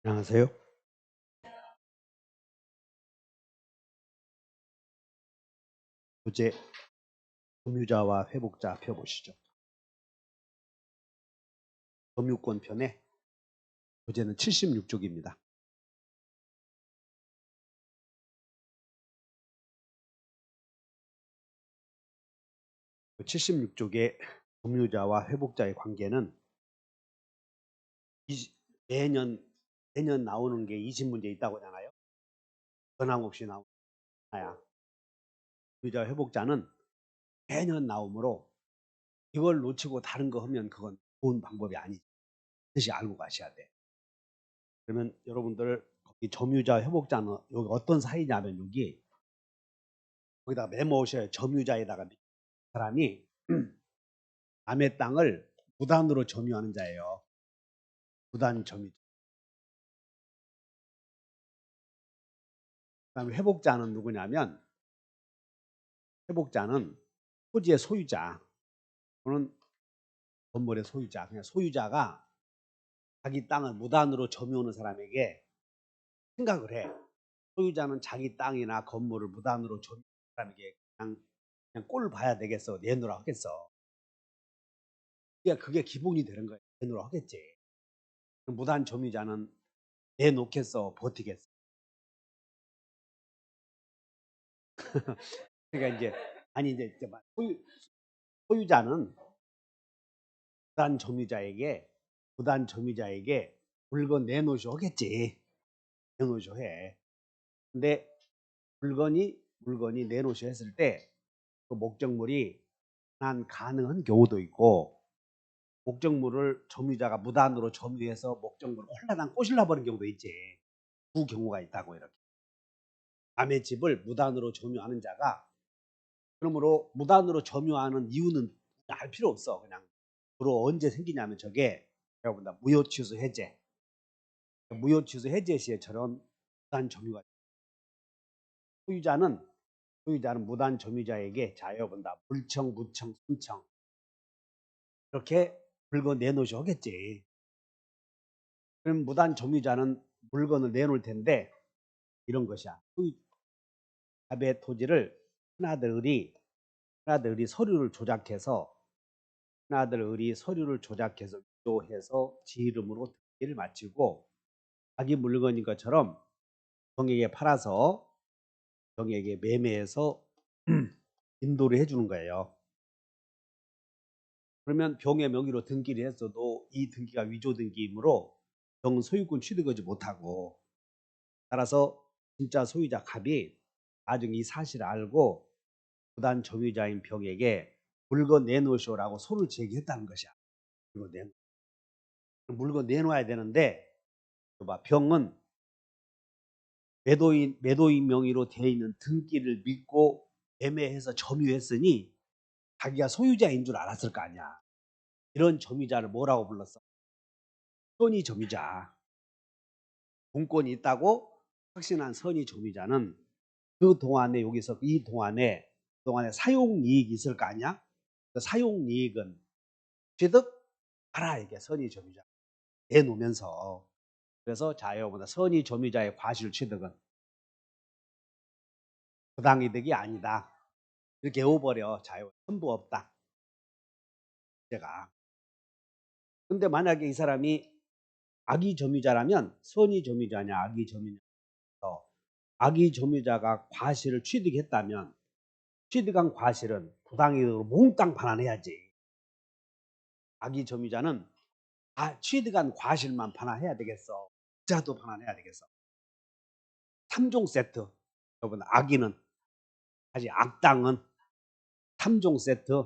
안녕하세요. 교재 점유자와 회복자 펴보시죠. 점유권 편에 교재는 76쪽입니다. 76쪽의 점유자와 회복자의 관계는 매년 나오는 게 20문제 있다고 하잖아요. 변함없이 나와야. 점유자 회복자는 매년 나오므로 이걸 놓치고 다른 거 하면 그건 좋은 방법이 아니지. 뜻이 알고 가셔야 돼. 그러면 여러분들 거기 점유자 회복자는 여기 어떤 사이냐면 여기 거기다 메모하셔야 점유자에다가 사람이 남의 땅을 무단으로 점유하는 자예요. 무단 점유. 그다음에 회복자는 누구냐면 회복자는 토지의 소유자 또는 건물의 소유자. 그냥 소유자가 자기 땅을 무단으로 점유하는 사람에게 생각을 해. 소유자는 자기 땅이나 건물을 무단으로 점유하는 사람에게 그냥 꼴을 봐야 되겠어. 내놓으라 하겠어. 그게 기본이 되는 거예요. 내놓으라 하겠지. 무단 점유자는 내놓겠어. 버티겠어. 그러니까 이제 소유자는 부단 점유자에게 물건 내놓으셔 하겠지. 내놓으셔 해. 근데 물건이 내놓으셔 했을 때 그 목적물이 난 가능한 경우도 있고 목적물을 점유자가 무단으로 점유해서 목적물을 홀라당 꼬실라 버린 경우도 있지. 두 경우가 있다고 이렇게. 남의 집을 무단으로 점유하는 자가 그러므로 무단으로 점유하는 이유는 알 필요 없어. 그냥 주로 언제 생기냐면 저게 여러분 다 무효취소 해제. 무효취소 해제 시에 저런 무단 점유가 소유자는 무단 점유자에게 자 여러분 다 물청, 무청, 순청 이렇게 물건 내놓으셔 하겠지. 그럼 무단 점유자는 물건을 내놓을 텐데 이런 것이야. 소유자의 토지를 하나들이 서류를 조작해서 위조해서 지 이름으로 등기를 마치고 자기 물건인 것처럼 정에게 팔아서 정에게 매매해서 인도를 해주는 거예요. 그러면 병의 명의로 등기를 했어도 이 등기가 위조 등기이므로 병은 소유권 취득하지 못하고 따라서 진짜 소유자 갑이 나중에 이 사실을 알고 부단 점유자인 병에게 물건 내놓으시오라고 소를 제기했다는 것이야. 물건 내놓아야 되는데 병은 매도인 명의로 되어 있는 등기를 믿고 매매해서 점유했으니 자기가 소유자인 줄 알았을 거 아니야. 이런 점유자를 뭐라고 불렀어? 선의 점유자. 공권이 있다고 확신한 선의 점유자는 그 동안에 이 동안에 사용이익이 있을 거 아니야? 그 사용이익은 취득 알아 이게 선의 점유자 내놓으면서 그래서 자유보다 선의 점유자의 과실 취득은 부당이득이 아니다. 이렇게 외워버려. 자유 전부 없다. 제가. 근데 만약에 이 사람이 악의 점유자라면 선의 점유자냐 악의 점유자냐 악의 점유자가 과실을 취득했다면 취득한 과실은 부당이득으로 몽땅 반환해야지. 악의 점유자는 취득한 과실만 반환해야 되겠어. 자도 반환해야 되겠어. 3종 세트. 여러분 악의는 아직 악당은 3종 세트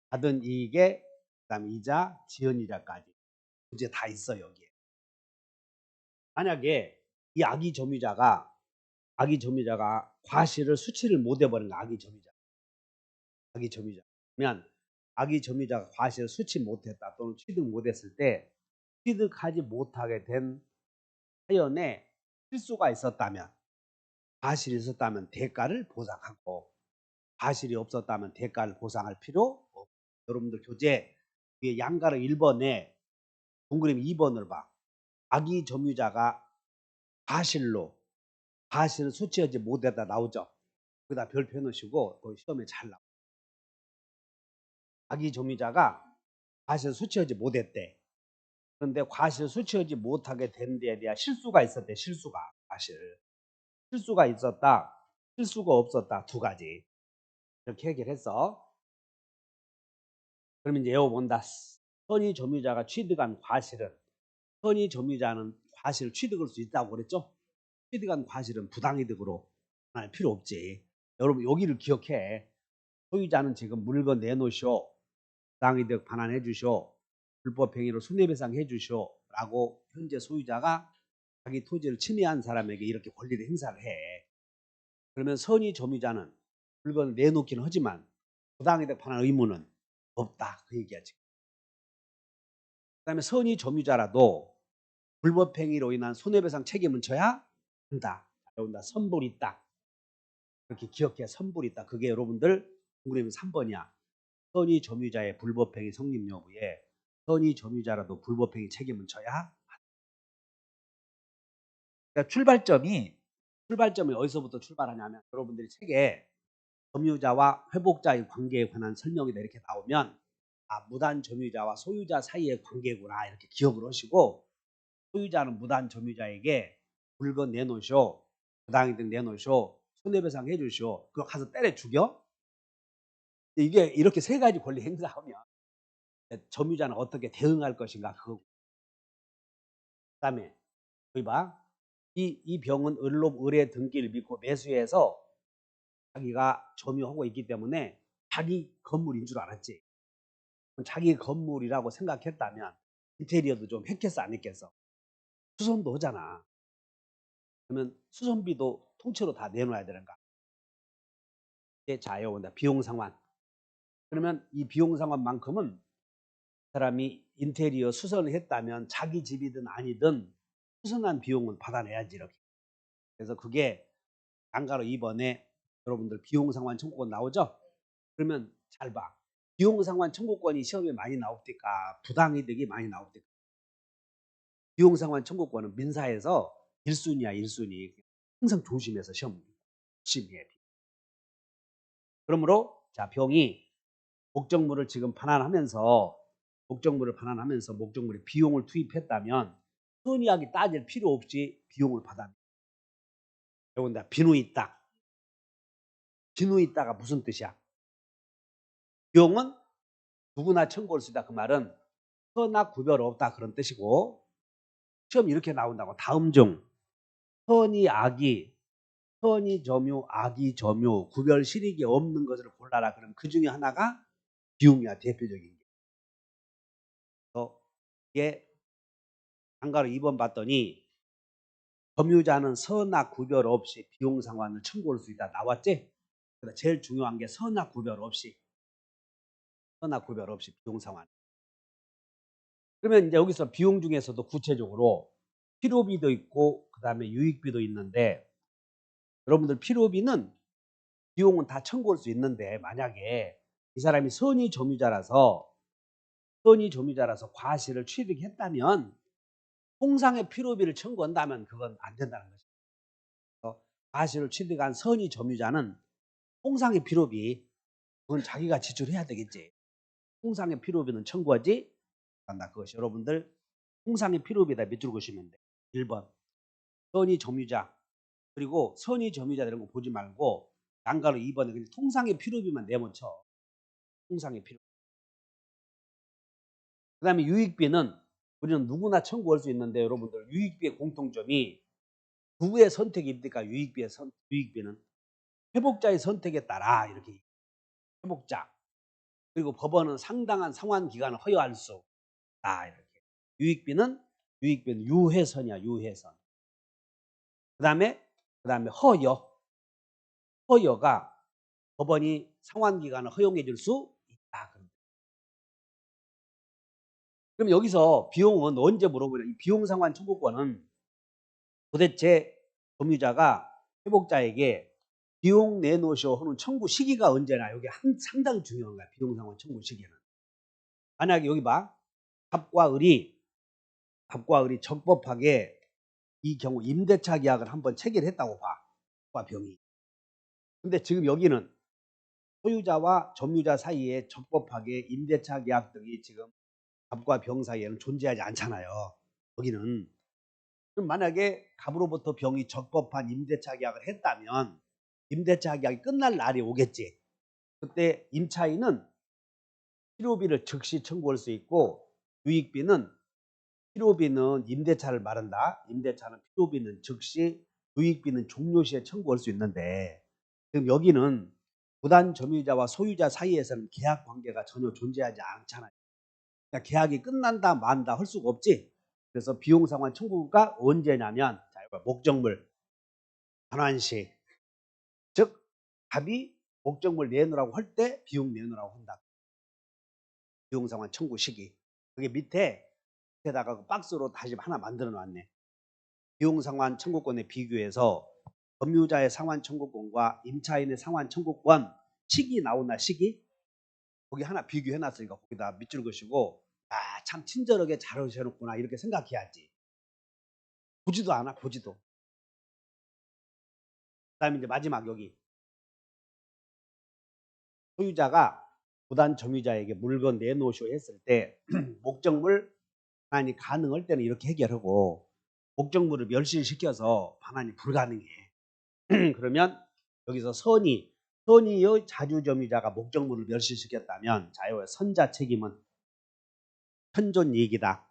받은 이익에 그다음에 이자, 지연이자까지 이제 다 있어 여기에. 만약에 이 악의 점유자가 과실을 수치를 못 해버린 거 악의 점유자. 그러면 악의 점유자가 과실을 수치 못했다 또는 취득 못했을 때 취득하지 못하게 된 사연에 실수가 있었다면 과실이 있었다면 대가를 보상하고 과실이 없었다면 대가를 보상할 필요 없고 여러분들 교재 위에 양가로 1번에 동그라미 2번을 봐. 악의 점유자가 과실을 수취하지 못했다 나오죠. 거기다 별표 넣으시고 그 시험에 잘 나와요. 악의 점유자가 과실을 수취하지 못했대. 그런데 과실을 수취하지 못하게 된 데에 대한 실수가 있었대. 실수가 있었다, 실수가 없었다, 두 가지 이렇게 얘기를 했어. 그러면 이제 외워본다. 선의 점유자가 취득한 과실은, 선의 점유자는 과실을 취득할 수 있다고 그랬죠. 취득한 과실은 부당이득으로 할 필요 없지. 여러분 여기를 기억해. 소유자는 지금 물건 내놓으시오, 부당이득 반환해 주시오, 불법행위로 손해배상 주시오 라고 현재 소유자가 자기 토지를 침해한 사람에게 이렇게 권리를 행사를 해. 그러면 선의 점유자는 물건을 내놓기는 하지만 부당이득 반환 의무는 없다, 그 얘기야 지금. 그 다음에 선의 점유자라도 불법행위로 인한 손해배상 책임은 져야 한다. 여러분들 선불이 있다, 그렇게 기억해. 선불이 있다. 그게 여러분들 동그라미 3번이야. 선의 점유자의 불법행위 성립 여부에 선의 점유자라도 불법행위 책임은 져야 한다. 그러니까 출발점이 어디서부터 출발하냐면 여러분들이 책에 점유자와 회복자의 관계에 관한 설명이 이렇게 나오면 무단 점유자와 소유자 사이의 관계구나 이렇게 기억을 하시고, 소유자는 무단 점유자에게 물건 내놓으시오, 부당이득 내놓으시오, 손해배상 해주시오, 그거 가서 때려 죽여? 이게 이렇게 세 가지 권리 행사하면 점유자는 어떻게 대응할 것인가 그거. 그다음에 여기 봐. 이 병은 을록 을의 등기를 믿고 매수해서 자기가 점유하고 있기 때문에 자기 건물인 줄 알았지. 자기 건물이라고 생각했다면 인테리어도 좀 했겠어 안 했겠어? 수선도 하잖아. 그러면 수선비도 통째로 다 내놓아야 되는가? 자, 여기 비용 상환. 그러면 이 비용 상환만큼은 사람이 인테리어 수선을 했다면 자기 집이든 아니든 수선한 비용은 받아내야지 이렇게. 그래서 그게 안가로 2번에 여러분들 비용 상환 청구권 나오죠? 그러면 잘 봐. 비용 상환 청구권이 시험에 많이 나옵니까? 부당이득이 많이 나옵니까? 비용 상환 청구권은 민사에서 1순위야 1순위. 항상 조심해서 시험 조심해. 그러므로 자, 병이 목적물을 지금 반환하면서 목적물에 비용을 투입했다면 선의하게 따질 필요 없이 비용을 받아. 여기다 비누 있다. 비누 있다가 무슨 뜻이야? 비용은 누구나 청구할 수 있다. 그 말은 선악 구별 없다 그런 뜻이고, 시험 이렇게 나온다고. 다음 중 선의 악의, 선의 점유, 악의 점유 구별 실익이 없는 것을 골라라. 그럼 그 중에 하나가 비용이야. 대표적인 게. 이게 한가로 2번 봤더니 점유자는 선악 구별 없이 비용 상환을 청구할 수 있다 나왔지? 그래서 제일 중요한 게 선악 구별 없이 비용 상환. 그러면 이제 여기서 비용 중에서도 구체적으로 필요비도 있고 그다음에 유익비도 있는데, 여러분들 필요비는 비용은 다 청구할 수 있는데 만약에 이 사람이 선의 점유자라서 과실을 취득했다면 통상의 필요비를 청구한다면 그건 안 된다는 거죠. 과실을 취득한 선의 점유자는 통상의 필요비 그건 자기가 지출해야 되겠지. 통상의 필요비는 청구하지 않는다. 그것이 여러분들 통상의 필요비다 밑줄 그시면 돼. 1번 선의 점유자, 그리고 선의 점유자 이런 거 보지 말고 양가로 2번에 그냥 통상의 필요비만 내모쳐. 통상의 필요. 그 다음에 유익비는 우리는 누구나 청구할 수 있는데 여러분들 유익비의 공통점이 누구의 선택이 있습니까? 유익비는 회복자의 선택에 따라 이렇게 회복자, 그리고 법원은 상당한 상환 기간을 허용할 수 있다 이렇게. 유익비는 유해선이야. 유해선. 그다음에 허여가 법원이 상환 기간을 허용해 줄 수 있다. 그럼 여기서 비용은 언제 물어보냐? 이 비용 상환 청구권은 도대체 점유자가 회복자에게 비용 내놓으시오 하는 청구 시기가 언제나, 여기 상당히 중요한 거야. 비용 상환 청구 시기는. 만약에 여기 봐. 갑과 을이 갑과 을이 적법하게 이 경우 임대차 계약을 한번 체결했다고 봐. 갑과 병이. 근데 지금 여기는 소유자와 점유자 사이에 적법하게 임대차 계약 등이 지금 갑과 병 사이에는 존재하지 않잖아요. 여기는. 그럼 만약에 갑으로부터 병이 적법한 임대차 계약을 했다면 임대차 계약이 끝날 날이 오겠지. 그때 임차인은 필요비를 즉시 청구할 수 있고 유익비는 임대차를 말한다. 임대차는 필요비는 즉시, 유익비는 종료시에 청구할 수 있는데 지금 여기는 부단 점유자와 소유자 사이에서는 계약 관계가 전혀 존재하지 않잖아요. 그러니까 계약이 끝난다 만다 할 수가 없지. 그래서 비용 상환 청구가 언제냐면 목적물 반환시, 즉 갑이 목적물 내놓으라고 할 때 비용 내놓으라고 한다. 비용 상환 청구 시기. 그게 밑에다가 그 박스로 다시 하나 만들어 놨네. 비용 상환 청구권에 비교해서 점유자의 상환 청구권과 임차인의 상환 청구권 시기 나오나 시기? 거기 하나 비교해 놨으니까 거기다 밑줄 그시고 참 친절하게 잘 하셔놓구나 이렇게 생각해야지. 보지도 않아. 보지도. 그 다음에 이제 마지막 여기 소유자가 부단 점유자에게 물건 내놓으시오 했을 때 목적물 반환이 가능할 때는 이렇게 해결하고 목적물을 멸실시켜서 반환이 불가능해. 그러면 여기서 선의의 자주점유자가 목적물을 멸실시켰다면 자유의 선자 책임은 현존이익이다.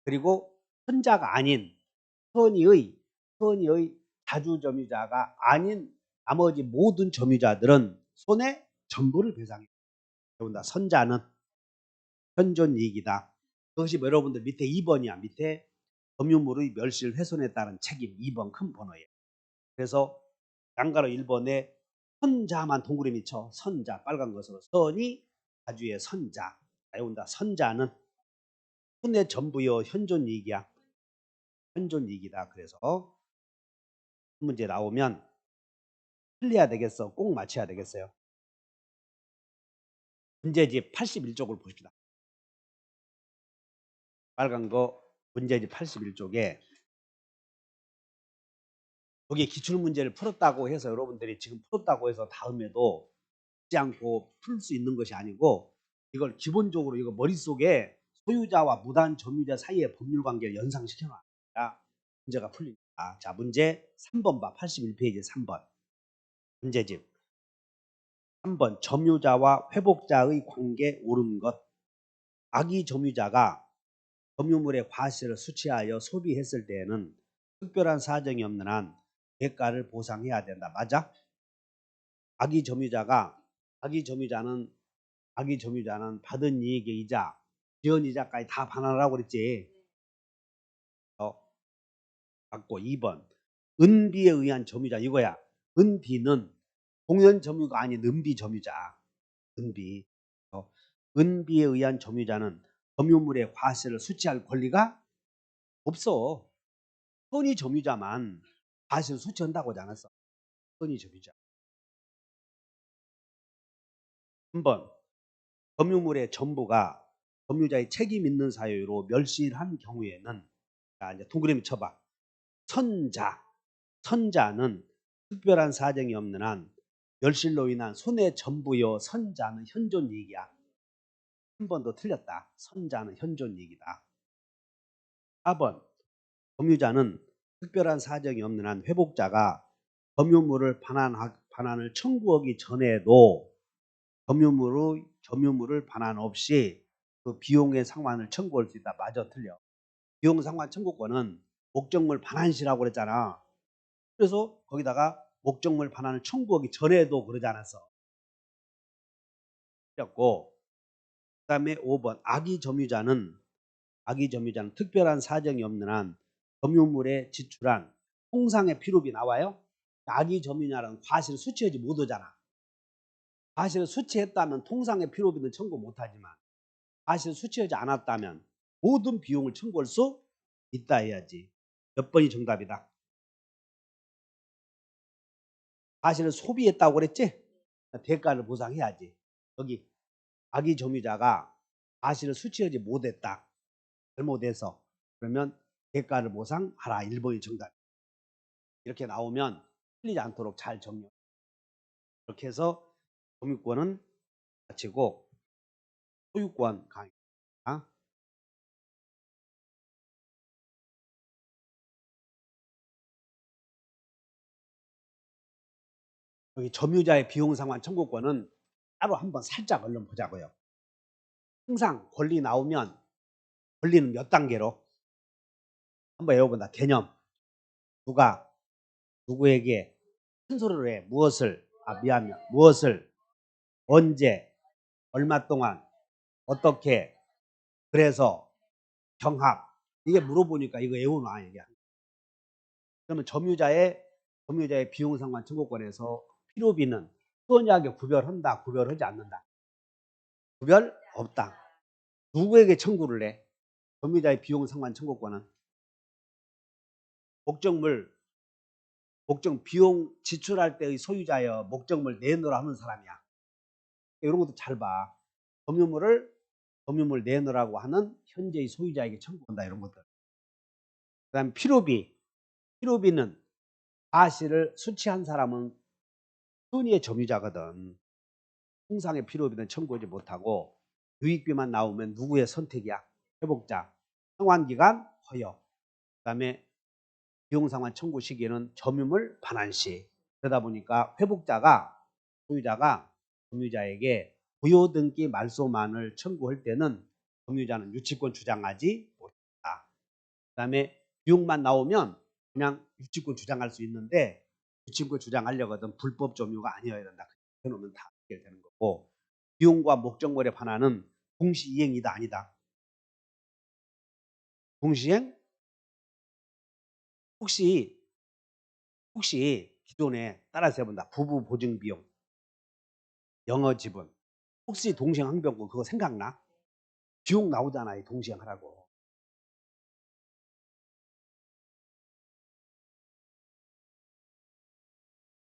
그리고 선자가 아닌 선의의 자주점유자가 아닌 나머지 모든 점유자들은 손해 전부를 배상해. 더군다나 선자는 현존이익이다. 그것이 여러분들 밑에 2번이야. 밑에 점유물의 멸실 훼손에 따른 책임 2번 큰 번호예요. 그래서 양가로 1번에 선자만 동그라미 쳐. 선자 빨간 것으로 선이 자주의 선자. 나온다. 선자는 손해 전부여 현존이익이야. 현존이익이다. 그래서 문제 나오면 틀려야 되겠어. 꼭 맞춰야 되겠어요. 문제집 81쪽을 보십시다. 빨간 거 문제집 81쪽에 여기 기출문제를 풀었다고 해서 여러분들이 지금 풀었다고 해서 다음에도 잊지 않고 풀 수 있는 것이 아니고 이걸 기본적으로 이거 머릿속에 소유자와 무단 점유자 사이의 법률 관계를 연상시켜 놔야 문제가 풀립니다. 자, 문제 3번 봐. 81페이지 3번. 문제집 3번 점유자와 회복자의 관계 옳은 것. 악의 점유자가 점유물의 과실을 수취하여 소비했을 때에는 특별한 사정이 없는 한 대가를 보상해야 된다. 맞아? 악의 점유자는 받은 이익의 이자, 지연 이자까지 다 반환하라고 그랬지. 받고 2번 은비에 의한 점유자 이거야. 은비는 공연 점유가 아닌 은비 점유자. 은비. 은비에 의한 점유자는 점유물의 과실을 수취할 권리가 없어. 선의 점유자만 과실을 수취한다고 하지 않았어. 선의 점유자. 3번 점유물의 전부가 점유자의 책임 있는 사유로 멸실한 경우에는 자 이제 동그라미 쳐봐. 선자는 특별한 사정이 없는 한 멸실로 인한 손해 전부여 선자는 현존이익이야. 한 번 더 틀렸다. 선자는 현존이익이다. 4번 점유자는 특별한 사정이 없는 한 회복자가 점유물을 반환을 청구하기 전에도 점유물을 반환 없이 그 비용의 상환을 청구할 수 있다. 맞아 틀려. 비용 상환 청구권은 목적물 반환시라고 그랬잖아. 그래서 거기다가 목적물 반환을 청구하기 전에도 그러지 않았어. 그 다음에 5번 악의 점유자는 특별한 사정이 없는 한 점유물에 지출한 통상의 필요비 나와요. 악의 점유자는 과실을 수취하지 못하잖아. 과실을 수취했다면 통상의 필요비는 청구 못하지만 과실을 수취하지 않았다면 모든 비용을 청구할 수 있다 해야지. 몇 번이 정답이다. 과실을 소비했다고 그랬지? 대가를 보상해야지. 여기 악의 점유자가 과실을 수취하지 못했다. 잘못해서 그러면 대가를 보상하라. 1번이 정답. 이렇게 나오면 틀리지 않도록 잘 정리. 이렇게 해서 점유권은 마치고 소유권 강의입니다. 여기 점유자의 비용상환 청구권은 따로 한번 살짝 얼른 보자고요. 항상 권리 나오면 권리는 몇 단계로? 한번 외워본다. 개념. 누가 누구에게 큰소리를 해. 무엇을 무엇을 언제 얼마 동안 어떻게 그래서 경합 이게 물어보니까 이거 외우나 이게. 그러면 점유자의 비용상환 청구권에서 필요비는 수원하게 구별한다, 구별하지 않는다. 구별 없다. 누구에게 청구를 해? 점유자의 비용상환 청구권은 비용 지출할 때의 소유자여 목적물 내놓으라 하는 사람이야. 이런 것도 잘 봐. 점유물 내놓으라고 하는 현재의 소유자에게 청구한다. 이런 것들. 그 다음에 필요비는 과실을 수취한 사람은 순위의 점유자거든. 통상의 필요비는 청구하지 못하고 유익비만 나오면 누구의 선택이야? 회복자. 상환기간 허여. 그 다음에 비용상환 청구 시기에는 점유물 반환시. 그러다 보니까 소유자가 점유자에게 부요등기 말소만을 청구할 때는 점유자는 유치권 주장하지 못한다. 그 다음에 비용만 나오면 그냥 유치권 주장할 수 있는데 유치권 주장하려거든 불법 점유가 아니어야 된다. 해놓으면 다 해결되는 거고 비용과 목적물의 반환은 동시이행이다 아니다. 동시행? 혹시 기존에 따라서 해본다. 부부 보증 비용, 영어 지분 혹시 동시행 항변권 그거 생각나? 비용 나오잖아. 동시행 하라고.